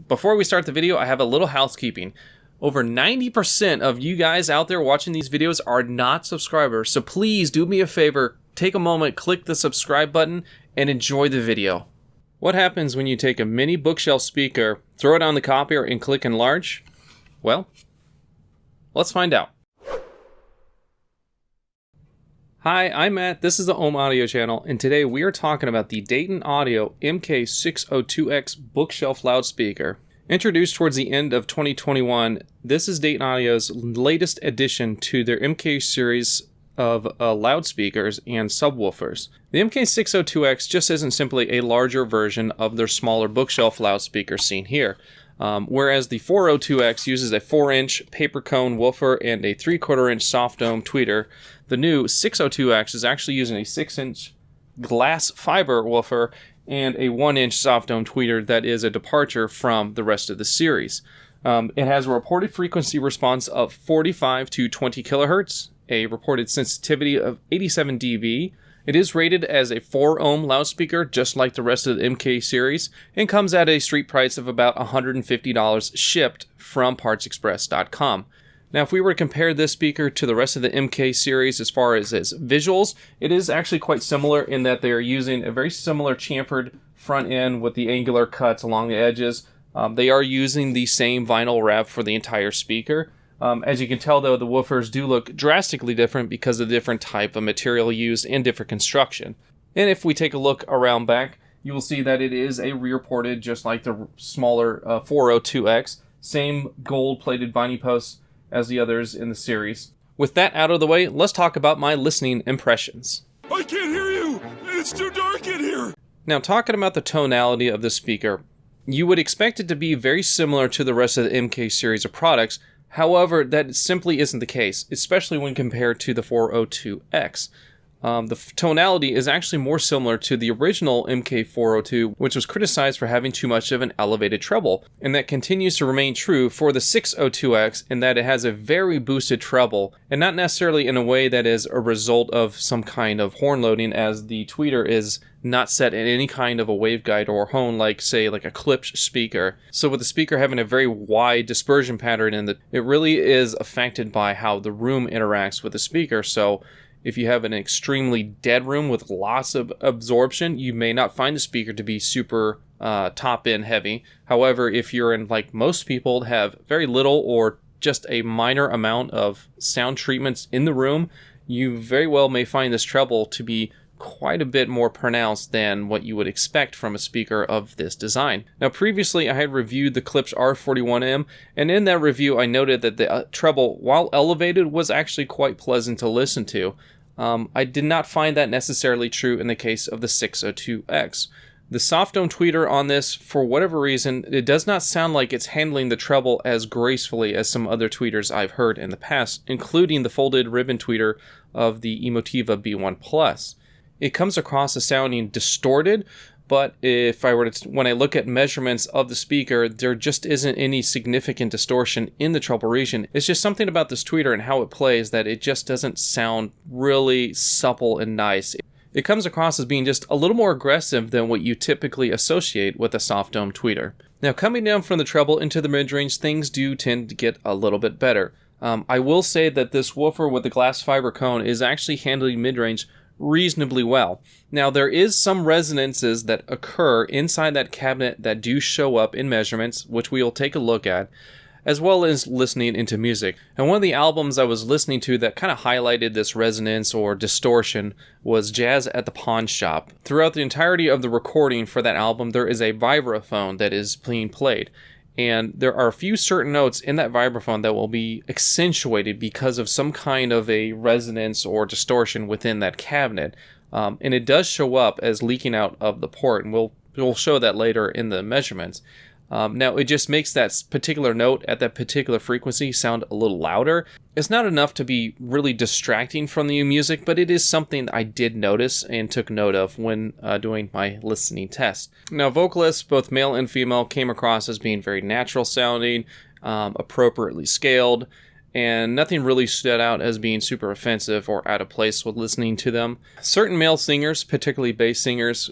Before we start the video, I have a little housekeeping. Over 90% of you guys out there watching these videos are not subscribers, so please do me a favor, take a moment, click the subscribe button, and enjoy the video. What happens when you take a mini bookshelf speaker, throw it on the copier, and click enlarge? Well, let's find out. Hi, I'm Matt, this is the Ohm Audio channel, and today we are talking about the Dayton Audio MK602X bookshelf loudspeaker. Introduced towards the end of 2021, this is Dayton Audio's latest addition to their MK series of loudspeakers and subwoofers. The MK602X just isn't simply a larger version of their smaller bookshelf loudspeaker seen here. Whereas the 402X uses a 4-inch paper cone woofer and a 3/4-inch soft dome tweeter, the new 602X is actually using a 6-inch glass fiber woofer and a 1-inch soft dome tweeter that is a departure from the rest of the series. It has a reported frequency response of 45 to 20 kilohertz, a reported sensitivity of 87 dB. It is rated as a 4 ohm loudspeaker, just like the rest of the MK series, and comes at a street price of about $150 shipped from PartsExpress.com. Now, if we were to compare this speaker to the rest of the MK series as far as its visuals, it is actually quite similar in that they are using a very similar chamfered front end with the angular cuts along the edges. They are using the same vinyl wrap for the entire speaker. As you can tell, though, the woofers do look drastically different because of the different type of material used and different construction. And if we take a look around back, you will see that it is a rear ported, just like the smaller 402X. Same gold-plated vinyl posts as the others in the series. With that out of the way, let's talk about my listening impressions. I can't hear you! It's too dark in here! Now, talking about the tonality of the speaker, you would expect it to be very similar to the rest of the MK series of products. However, that simply isn't the case, especially when compared to the 402X. The tonality is actually more similar to the original MK402, which was criticized for having too much of an elevated treble, and that continues to remain true for the 602X in that it has a very boosted treble, and not necessarily in a way that is a result of some kind of horn loading, as the tweeter is not set in any kind of a waveguide or horn like, say, like a Klipsch speaker. So with the speaker having a very wide dispersion pattern in it really is affected by how the room interacts with the speaker. So if you have an extremely dead room with lots of absorption, you may not find the speaker to be super top-end heavy. However, if you're in, like most people, have very little or just a minor amount of sound treatments in the room, you very well may find this treble to be quite a bit more pronounced than what you would expect from a speaker of this design. Now, previously I had reviewed the Klipsch R41M, and in that review I noted that the treble, while elevated, was actually quite pleasant to listen to. I did not find that necessarily true in the case of the 602X. The soft dome tweeter on this, for whatever reason, it does not sound like it's handling the treble as gracefully as some other tweeters I've heard in the past, including the folded ribbon tweeter of the Emotiva B1 Plus. It comes across as sounding distorted, but if I were to, when I look at measurements of the speaker, there just isn't any significant distortion in the treble region. It's just something about this tweeter and how it plays that it just doesn't sound really supple and nice. It comes across as being just a little more aggressive than what you typically associate with a soft dome tweeter. Now, coming down from the treble into the mid-range, things do tend to get a little bit better. I will say that this woofer with the glass fiber cone is actually handling mid-range reasonably well. Now, there is some resonances that occur inside that cabinet that do show up in measurements, which we will take a look at, as well as listening into music. And one of the albums I was listening to that kind of highlighted this resonance or distortion was Jazz at the Pawn Shop. Throughout the entirety of the recording for that album, there is a vibraphone that is being played. And there are a few certain notes in that vibraphone that will be accentuated because of some kind of a resonance or distortion within that cabinet. And it does show up as leaking out of the port, and we'll show that later in the measurements. Now, it just makes that particular note at that particular frequency sound a little louder. It's not enough to be really distracting from the music, but it is something I did notice and took note of when doing my listening test. Now, vocalists, both male and female, came across as being very natural sounding, appropriately scaled, and nothing really stood out as being super offensive or out of place with listening to them. Certain male singers, particularly bass singers,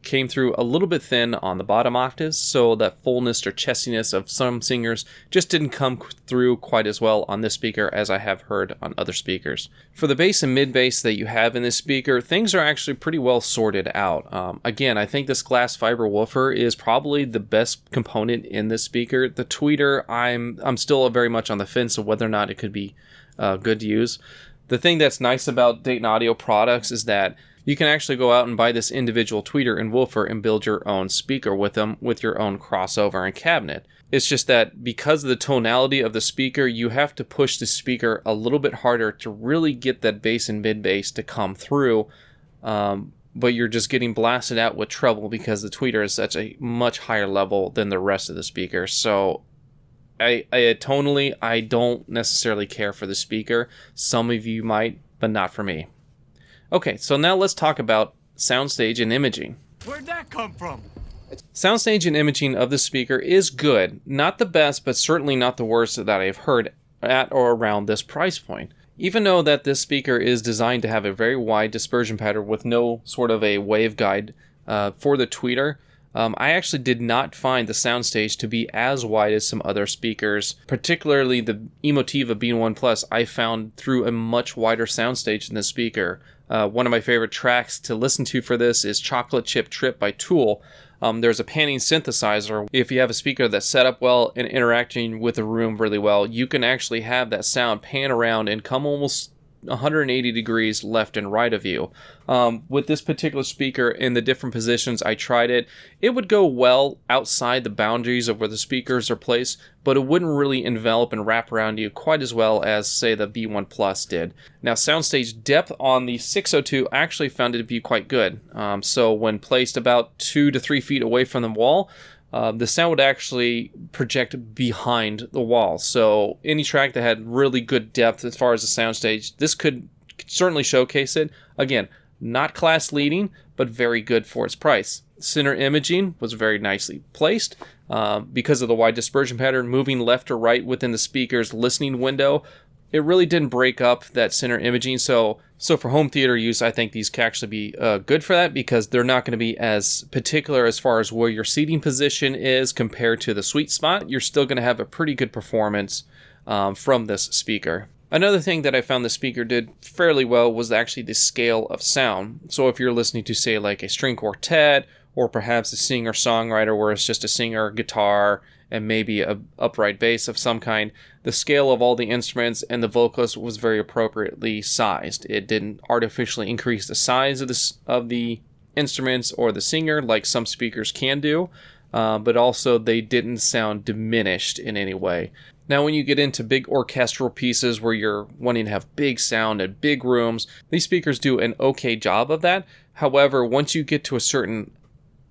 came through a little bit thin on the bottom octaves, so that fullness or chestiness of some singers just didn't come through quite as well on this speaker as I have heard on other speakers. For the bass and mid bass that you have in this speaker, things are actually pretty well sorted out. Again, I think this glass fiber woofer is probably the best component in this speaker. The tweeter, I'm still very much on the fence of whether or not it could be good to use. The thing that's nice about Dayton Audio products is that you can actually go out and buy this individual tweeter and woofer and build your own speaker with them with your own crossover and cabinet. It's just that because of the tonality of the speaker, you have to push the speaker a little bit harder to really get that bass and mid bass to come through. But you're just getting blasted out with treble because the tweeter is such a much higher level than the rest of the speaker. So tonally, I don't necessarily care for the speaker. Some of you might, but not for me. Okay, so now let's talk about Soundstage and Imaging. Where'd that come from? Soundstage and Imaging of the speaker is good. Not the best, but certainly not the worst that I've heard at or around this price point. Even though that this speaker is designed to have a very wide dispersion pattern with no sort of a waveguide for the tweeter, I actually did not find the Soundstage to be as wide as some other speakers, particularly the Emotiva B1 Plus. I found through a much wider Soundstage in the speaker. One of my favorite tracks to listen to for this is Chocolate Chip Trip by Tool. There's a panning synthesizer. If you have a speaker that's set up well and interacting with the room really well, you can actually have that sound pan around and come almost 180 degrees left and right of you. With this particular speaker in the different positions I tried it would go well outside the boundaries of where the speakers are placed, but it wouldn't really envelop and wrap around you quite as well as, say, the B1 Plus did. Now, soundstage depth on the 602 I actually found it to be quite good. So when placed about 2 to 3 feet away from the wall, the sound would actually project behind the wall. So any track that had really good depth as far as the soundstage, this could certainly showcase it. Again, not class leading, but very good for its price. Center imaging was very nicely placed. Because of the wide dispersion pattern, moving left or right within the speaker's listening window, it really didn't break up that center imaging. So for home theater use, I think these can actually be good for that because they're not going to be as particular as far as where your seating position is compared to the sweet spot. You're still going to have a pretty good performance from this speaker. Another thing that I found the speaker did fairly well was actually the scale of sound. So if you're listening to, say, like a string quartet or perhaps a singer-songwriter where it's just a singer, guitar, and maybe a upright bass of some kind, the scale of all the instruments and the vocalist was very appropriately sized. It didn't artificially increase the size of the instruments or the singer like some speakers can do, but also they didn't sound diminished in any way. Now, when you get into big orchestral pieces where you're wanting to have big sound and big rooms, these speakers do an okay job of that. However, once you get to a certain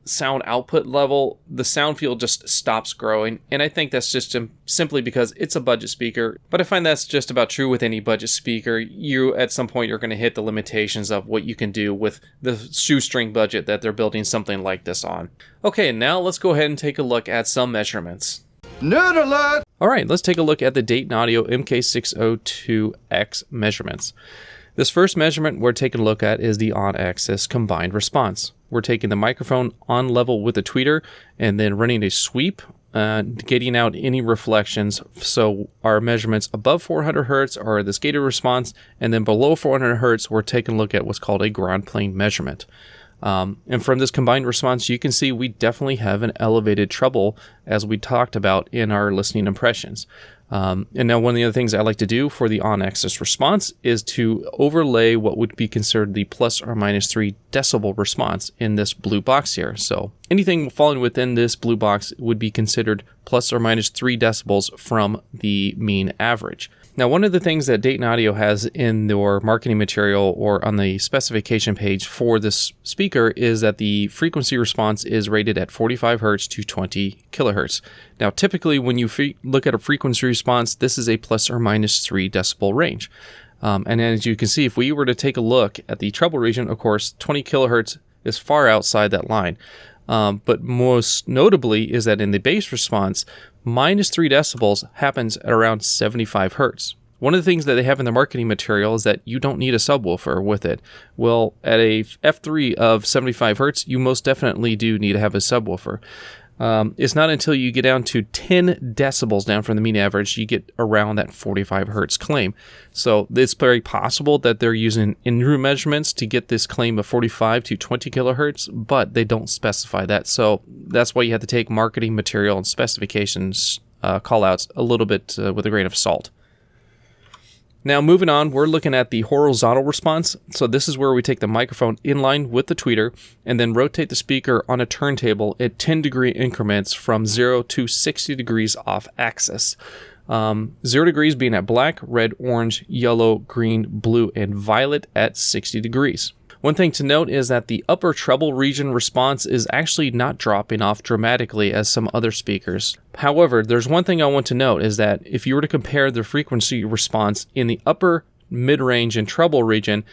sound output level, the sound field just stops growing, and I think that's just simply because it's a budget speaker. But I find that's just about true with any budget speaker. You, at some point, you're going to hit the limitations of what you can do with the shoestring budget that they're building something like this on. Okay, now let's go ahead and take a look at some measurements. Nerd alert! Alright, let's take a look at the Dayton Audio MK602X measurements. This first measurement we're taking a look at is the on-axis combined response. We're taking the microphone on level with the tweeter and then running a sweep, getting out any reflections. So our measurements above 400 Hertz are this gated response, and then below 400 Hertz we're taking a look at what's called a ground plane measurement. And from this combined response, you can see we definitely have an elevated treble, as we talked about in our listening impressions. And now one of the other things I like to do for the on-axis response is to overlay what would be considered the plus or minus 3 decibel response in this blue box here. So anything falling within this blue box would be considered plus or minus 3 decibels from the mean average. Now, one of the things that Dayton Audio has in their marketing material or on the specification page for this speaker is that the frequency response is rated at 45 Hertz to 20 kilohertz. Now, typically when you look at a frequency response, this is a plus or minus 3 decibel range. And as you can see, if we were to take a look at the treble region, of course, 20 kilohertz is far outside that line. But most notably is that in the bass response, minus 3 decibels happens at around 75 hertz, One of the things that they have in their marketing material is that you don't need a subwoofer with it. Well, at a F3 of 75 hertz, you most definitely do need to have a subwoofer. It's not until you get down to 10 decibels down from the mean average, you get around that 45 hertz claim. So it's very possible that they're using in-room measurements to get this claim of 45 to 20 kilohertz, but they don't specify that. So that's why you have to take marketing material and specifications call-outs a little bit with a grain of salt. Now moving on, we're looking at the horizontal response. So this is where we take the microphone in line with the tweeter and then rotate the speaker on a turntable at 10-degree increments from 0 to 60 degrees off axis. 0 degrees being at black, red, orange, yellow, green, blue, and violet at 60 degrees. One thing to note is that the upper treble region response is actually not dropping off dramatically as some other speakers. However, there's one thing I want to note is that if you were to compare the frequency response in the upper, mid-range, and treble region,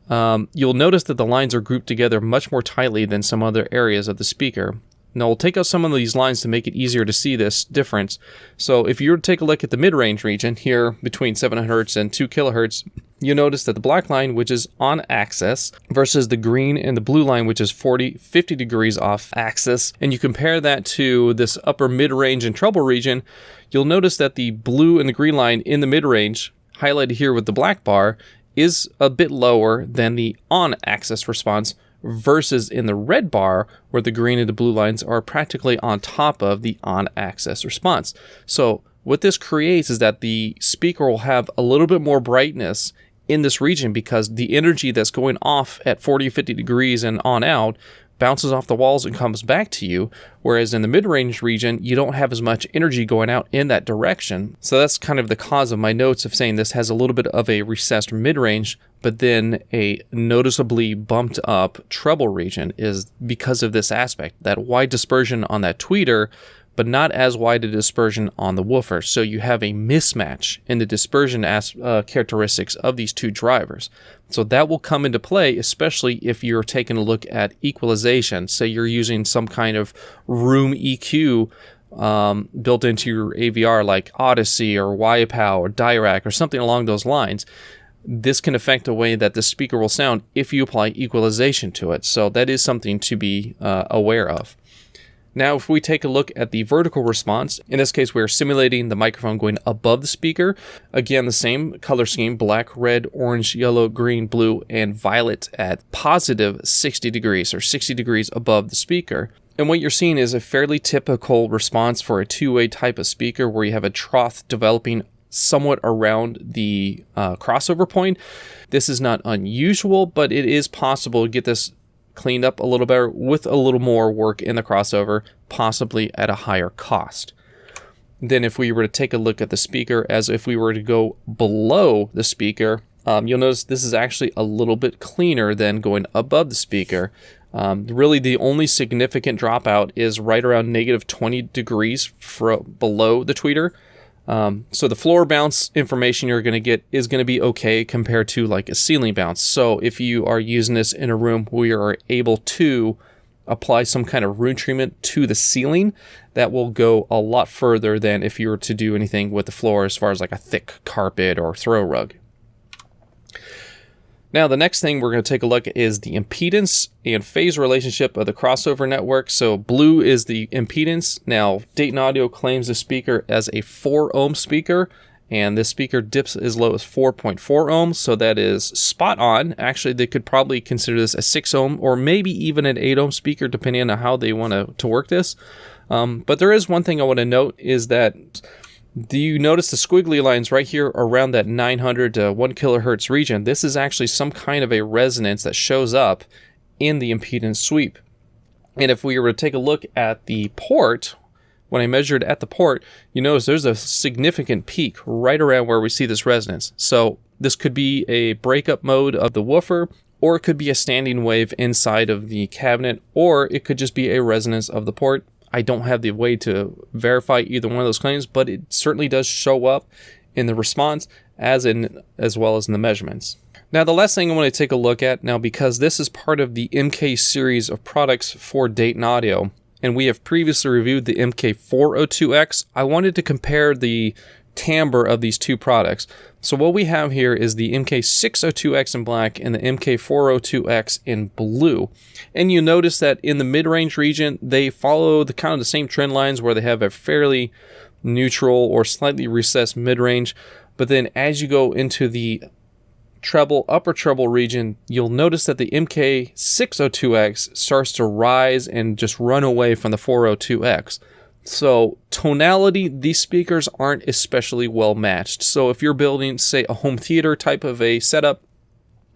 you'll notice that the lines are grouped together much more tightly than some other areas of the speaker. Now we'll take out some of these lines to make it easier to see this difference. So if you were to take a look at the mid-range region here between 700 Hz and 2 kHz, you'll notice that the black line, which is on axis, versus the green and the blue line, which is 50 degrees off axis, and you compare that to this upper mid-range and treble region, you'll notice that the blue and the green line in the mid-range, highlighted here with the black bar, is a bit lower than the on-axis response, versus in the red bar where the green and the blue lines are practically on top of the on-axis response. So what this creates is that the speaker will have a little bit more brightness in this region because the energy that's going off at 40, 50 degrees and on out bounces off the walls and comes back to you, whereas in the mid-range region, you don't have as much energy going out in that direction. So that's kind of the cause of my notes of saying this has a little bit of a recessed mid-range, but then a noticeably bumped up treble region is because of this aspect, that wide dispersion on that tweeter, but not as wide a dispersion on the woofer. So you have a mismatch in the dispersion characteristics of these two drivers. So that will come into play, especially if you're taking a look at equalization. Say you're using some kind of room EQ built into your AVR like Odyssey or YPow or Dirac or something along those lines. This can affect the way that the speaker will sound if you apply equalization to it. So that is something to be aware of. Now, if we take a look at the vertical response, in this case, we're simulating the microphone going above the speaker. Again, the same color scheme, black, red, orange, yellow, green, blue, and violet at positive 60 degrees or 60 degrees above the speaker. And what you're seeing is a fairly typical response for a two-way type of speaker where you have a trough developing somewhat around the crossover point. This is not unusual, but it is possible to get this cleaned up a little better with a little more work in the crossover, possibly at a higher cost. Then if we were to take a look at the speaker as if we were to go below the speaker, you'll notice this is actually a little bit cleaner than going above the speaker. Really the only significant dropout is right around negative 20 degrees below the tweeter. So the floor bounce information you're going to get is going to be okay compared to like a ceiling bounce. So if you are using this in a room where you are able to apply some kind of room treatment to the ceiling, that will go a lot further than if you were to do anything with the floor as far as like a thick carpet or throw rug. Now, the next thing we're going to take a look at is the impedance and phase relationship of the crossover network. So blue is the impedance. Now, Dayton Audio claims the speaker as a 4 ohm speaker, and this speaker dips as low as 4.4 ohms, so that is spot on. Actually, they could probably consider this a 6 ohm or maybe even an 8 ohm speaker, depending on how they want to work this. But there is one thing I want to note is that do you notice the squiggly lines right here around that 900 to 1 kilohertz region? This is actually some kind of a resonance that shows up in the impedance sweep. And if we were to take a look at the port, when I measured at the port, you notice there's a significant peak right around where we see this resonance. So this could be a breakup mode of the woofer, or it could be a standing wave inside of the cabinet, or it could just be a resonance of the port. I don't have the way to verify either one of those claims, but it certainly does show up in the response as well as in the measurements. Now, the last thing I want to take a look at now, because this is part of the MK series of products for Dayton Audio, and we have previously reviewed the MK402X, I wanted to compare the timbre of these two products. So what we have here is the MK602X in black and the MK402X in blue. And you notice that in the mid-range region, they follow the kind of the same trend lines where they have a fairly neutral or slightly recessed mid-range. But then as you go into the treble, upper treble region, you'll notice that the MK602X starts to rise and just run away from the 402X. So tonality, these speakers aren't especially well matched. So if you're building, say, a home theater type of a setup,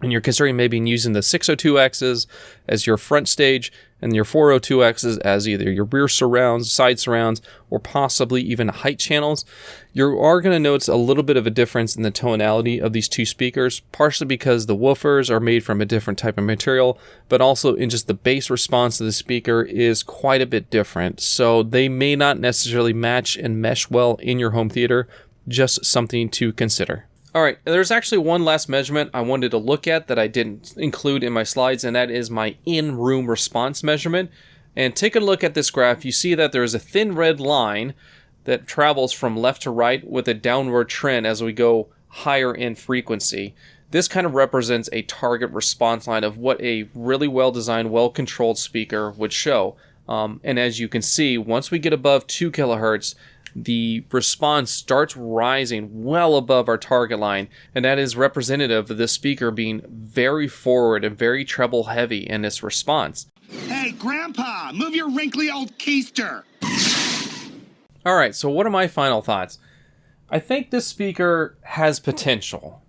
and you're considering maybe using the 602Xs as your front stage and your 402Xs as either your rear surrounds, side surrounds, or possibly even height channels, you are going to notice a little bit of a difference in the tonality of these two speakers, partially because the woofers are made from a different type of material, but also in just the bass response of the speaker is quite a bit different. So they may not necessarily match and mesh well in your home theater, just something to consider. All right, there's actually one last measurement I wanted to look at that I didn't include in my slides, and that is my in-room response measurement. And take a look at this graph. You see that there is a thin red line that travels from left to right with a downward trend as we go higher in frequency. This kind of represents a target response line of what a really well-designed, well-controlled speaker would show. And as you can see, once we get above 2 kilohertz, the response starts rising well above our target line, and that is representative of this speaker being very forward and very treble heavy in its response. Hey, Grandpa, move your wrinkly old keister. Alright, so what are my final thoughts? I think this speaker has potential.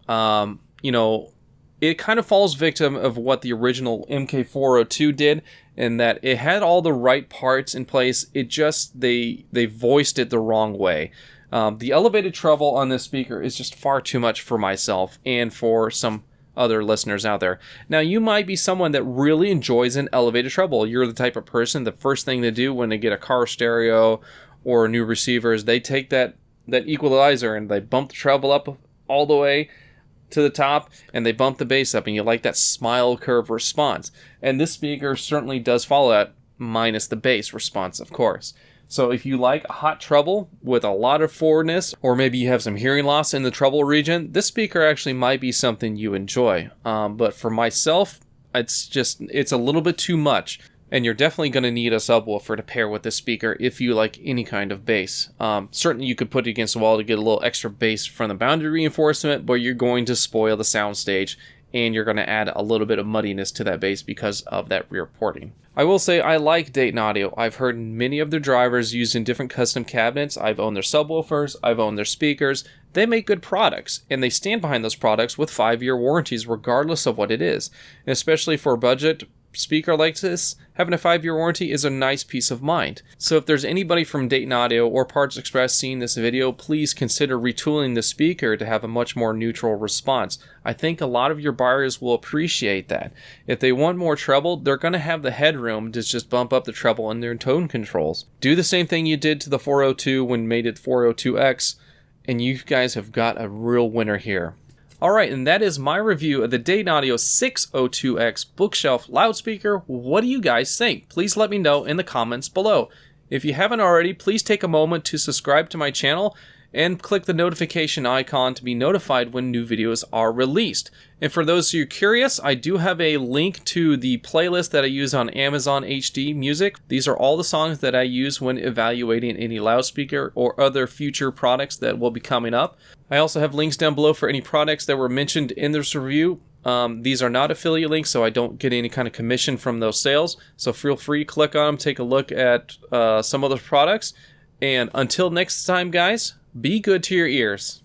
It kind of falls victim of what the original MK402 did, in that it had all the right parts in place. It just, they voiced it the wrong way. The elevated treble on this speaker is just far too much for myself and for some other listeners out there. Now, you might be someone that really enjoys an elevated treble. You're the type of person, the first thing they do when they get a car stereo or a new receiver is they take that equalizer and they bump the treble up all the way to the top and they bump the bass up, and you like that smile curve response. And this speaker certainly does follow that, minus the bass response, of course. So if you like a hot treble with a lot of forwardness, or maybe you have some hearing loss in the treble region, this speaker actually might be something you enjoy. But for myself, it's a little bit too much. And you're definitely going to need a subwoofer to pair with this speaker if you like any kind of bass. Certainly you could put it against the wall to get a little extra bass from the boundary reinforcement, but you're going to spoil the soundstage, and you're going to add a little bit of muddiness to that bass because of that rear porting. I will say I like Dayton Audio. I've heard many of their drivers used in different custom cabinets. I've owned their subwoofers. I've owned their speakers. They make good products, and they stand behind those products with 5-year warranties regardless of what it is. And especially for a budget speaker like this, having a 5-year warranty is a nice peace of mind. So if there's anybody from Dayton Audio or Parts Express seeing this video, please consider retooling the speaker to have a much more neutral response. I think a lot of your buyers will appreciate that. If they want more treble, they're going to have the headroom to just bump up the treble in their tone controls. Do the same thing you did to the 402 when made it 402X, and you guys have got a real winner here. Alright, and that is my review of the Dayton Audio 602X bookshelf loudspeaker. What do you guys think? Please let me know in the comments below. If you haven't already, please take a moment to subscribe to my channel and click the notification icon to be notified when new videos are released. And for those of you curious, I do have a link to the playlist that I use on Amazon HD Music. These are all the songs that I use when evaluating any loudspeaker or other future products that will be coming up. I also have links down below for any products that were mentioned in this review. These are not affiliate links, so I don't get any kind of commission from those sales. So feel free to click on them, take a look at some of those products. And until next time, guys, be good to your ears.